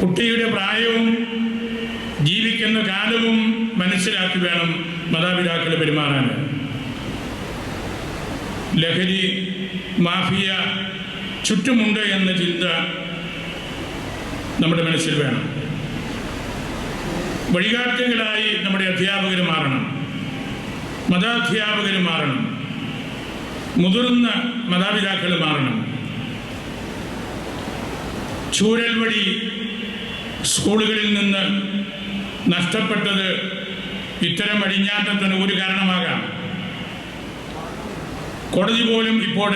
കുട്ടിയുടെ പ്രായവും ജീവിക്കുന്ന കാലവും മനസ്സിലാക്കി വേണം മാതാപിതാക്കൾ പെരുമാറാൻ. ലഹരി മാഫിയ ചുറ്റുമുണ്ട് എന്ന ചിന്ത നമ്മുടെ മനസ്സിൽ വേണം. വഴികാട്ടികളായി നമ്മുടെ അധ്യാപകർ മാറണം, മതാധ്യാപകർ മാറണം, മുതിർന്ന മാതാപിതാക്കൾ മാറണം. ചൂരൽവടി സ്കൂളുകളിൽ നിന്ന് നഷ്ടപ്പെട്ടത് ഇത്തരം അടിഞ്ഞാട്ടത്തിന് ഒരു കാരണമാകാം. കോടതി പോലും ഇപ്പോൾ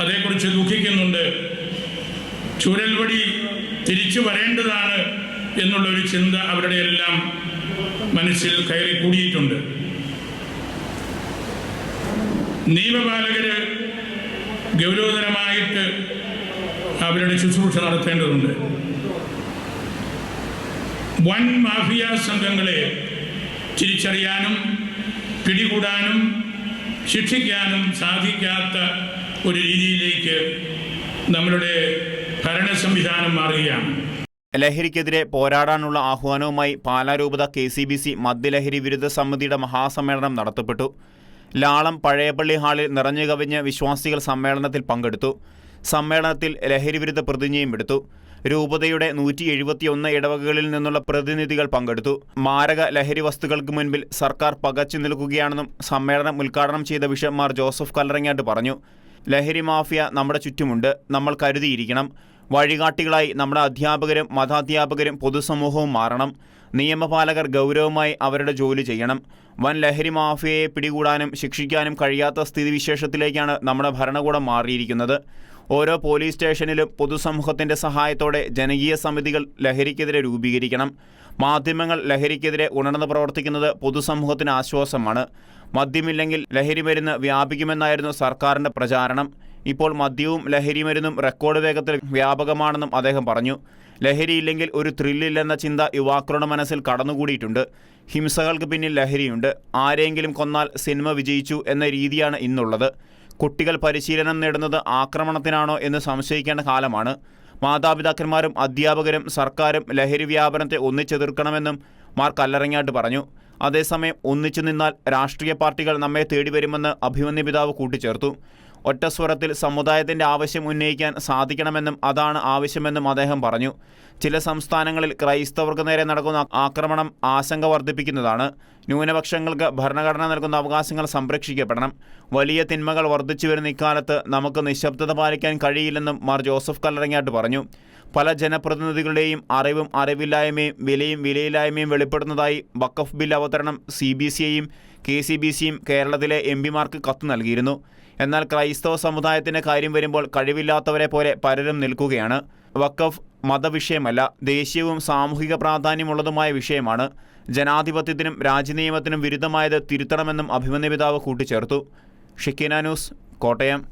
അതേക്കുറിച്ച് ദുഃഖിക്കുന്നുണ്ട്. ചൂരൽവടി തിരിച്ചു വരേണ്ടതാണ് എന്നുള്ളൊരു ചിന്ത അവരുടെ എല്ലാം മനസ്സിൽ കയറി കൂടിയിട്ടുണ്ട്. നിയമപാലകര് ഗൗരവതരമായിട്ട് അവരുടെ ശുശ്രൂഷ നടത്തേണ്ടതുണ്ട്. വൻ മാഫിയ സംഘങ്ങളെ തിരിച്ചറിയാനും പിടികൂടാനും ശിക്ഷിക്കാനും സാധിക്കാത്ത ഒരു രീതിയിലേക്ക് നമ്മളുടെ ഭരണ സംവിധാനം മാറുകയാണ്. ലഹരിക്കെതിരെ പോരാടാനുള്ള ആഹ്വാനവുമായി പാലാ രൂപത KCBC മദ്യലഹരി വിരുദ്ധ സമിതിയുടെ മഹാസമ്മേളനം നടത്തപ്പെട്ടു. ലാളം പഴയപള്ളി ഹാളിൽ നിറഞ്ഞുകവിഞ്ഞ് വിശ്വാസികൾ സമ്മേളനത്തിൽ പങ്കെടുത്തു. സമ്മേളനത്തിൽ ലഹരി വിരുദ്ധ പ്രതിജ്ഞയും എടുത്തു. രൂപതയുടെ 171 ഇടവകകളിൽ നിന്നുള്ള പ്രതിനിധികൾ പങ്കെടുത്തു. മാരക ലഹരി വസ്തുക്കൾക്ക് മുൻപിൽ സർക്കാർ പകച്ചു നിൽക്കുകയാണെന്നും സമ്മേളനം ഉദ്ഘാടനം ചെയ്ത ബിഷപ്പ് മാർ ജോസഫ് കല്ലറങ്ങാട്ട് പറഞ്ഞു. ലഹരി മാഫിയ നമ്മുടെ ചുറ്റുമുണ്ട്, നമ്മൾ കരുതിയിരിക്കണം. വഴികാട്ടികളായി നമ്മുടെ അധ്യാപകരും മതാധ്യാപകരും പൊതുസമൂഹവും മാറണം. നിയമപാലകർ ഗൗരവമായി അവരുടെ ജോലി ചെയ്യണം. വൻ ലഹരി മാഫിയയെ പിടികൂടാനും ശിക്ഷിക്കാനും കഴിയാത്ത സ്ഥിതിവിശേഷത്തിലേക്കാണ് നമ്മുടെ ഭരണകൂടം മാറിയിരിക്കുന്നത്. ഓരോ പോലീസ് സ്റ്റേഷനിലും പൊതുസമൂഹത്തിൻ്റെ സഹായത്തോടെ ജനകീയ സമിതികൾ ലഹരിക്കെതിരെ രൂപീകരിക്കണം. മാധ്യമങ്ങൾ ലഹരിക്കെതിരെ ഉണർന്ന് പ്രവർത്തിക്കുന്നത് പൊതുസമൂഹത്തിന് ആശ്വാസമാണ്. മദ്യമില്ലെങ്കിൽ ലഹരി മരുന്ന് വ്യാപിക്കുമെന്നായിരുന്നു സർക്കാരിൻ്റെ പ്രചാരണം. ഇപ്പോൾ മദ്യവും ലഹരി മരുന്നും റെക്കോർഡ് വേഗത്തിൽ വ്യാപകമാണെന്നും അദ്ദേഹം പറഞ്ഞു. ലഹരിയില്ലെങ്കിൽ ഒരു ത്രില്ലില്ലെന്ന ചിന്ത യുവാക്കളുടെ മനസ്സിൽ കടന്നുകൂടിയിട്ടുണ്ട്. ഹിംസകൾക്ക് പിന്നിൽ ലഹരിയുണ്ട്. ആരെങ്കിലും കൊന്നാൽ സിനിമ വിജയിച്ചു എന്ന രീതിയാണ് ഇന്നുള്ളത്. കുട്ടികൾ പരിശീലനം നേടുന്നത് ആക്രമണത്തിനാണോ എന്ന് സംശയിക്കേണ്ട കാലമാണ്. മാതാപിതാക്കന്മാരും അധ്യാപകരും സർക്കാരും ലഹരി വ്യാപനത്തെ ഒന്നിച്ചെതിർക്കണമെന്നും മാർ കല്ലറങ്ങാട്ട് പറഞ്ഞു. അതേസമയം ഒന്നിച്ചു നിന്നാൽ രാഷ്ട്രീയ പാർട്ടികൾ നമ്മെ തേടി വരുമെന്ന് അഭിമന്യ പിതാവ് കൂട്ടിച്ചേർത്തു. ഒറ്റസ്വരത്തിൽ സമുദായത്തിൻ്റെ ആവശ്യം ഉന്നയിക്കാൻ സാധിക്കണമെന്നും അതാണ് ആവശ്യമെന്നും അദ്ദേഹം പറഞ്ഞു. ചില സംസ്ഥാനങ്ങളിൽ ക്രൈസ്തവർക്ക് നേരെ നടക്കുന്ന ആക്രമണം ആശങ്ക വർദ്ധിപ്പിക്കുന്നതാണ്. ന്യൂനപക്ഷങ്ങൾക്ക് ഭരണഘടന നൽകുന്ന അവകാശങ്ങൾ സംരക്ഷിക്കപ്പെടണം. വലിയ തിന്മകൾ വർദ്ധിച്ചു വരുന്ന ഇക്കാലത്ത് നമുക്ക് നിശബ്ദത പാലിക്കാൻ കഴിയില്ലെന്നും മാർ ജോസഫ് കല്ലറങ്ങാട്ട് പറഞ്ഞു. പല ജനപ്രതിനിധികളുടെയും അറിവും അറിവില്ലായ്മയും വിലയും വിലയില്ലായ്മയും വെളിപ്പെടുന്നതായി വഖഫ് ബിൽ അവതരണം CBCയും KCBCയും കേരളത്തിലെ MPമാർക്ക് കത്ത് നൽകിയിരുന്നു. എന്നാൽ ക്രൈസ്തവ സമുദായത്തിൻ്റെ കാര്യം വരുമ്പോൾ കഴിവില്ലാത്തവരെ പോലെ പലരും നിൽക്കുകയാണ്. വഖഫ് മതവിഷയമല്ല, ദേശീയവും സാമൂഹിക പ്രാധാന്യമുള്ളതുമായ വിഷയമാണ്. ജനാധിപത്യത്തിനും രാജ്യനിയമത്തിനും വിരുദ്ധമായത് തിരുത്തണമെന്നും അഭിമന്യ പിതാവ് കൂട്ടിച്ചേർത്തു. ഷിക്കീന ന്യൂസ്, കോട്ടയം.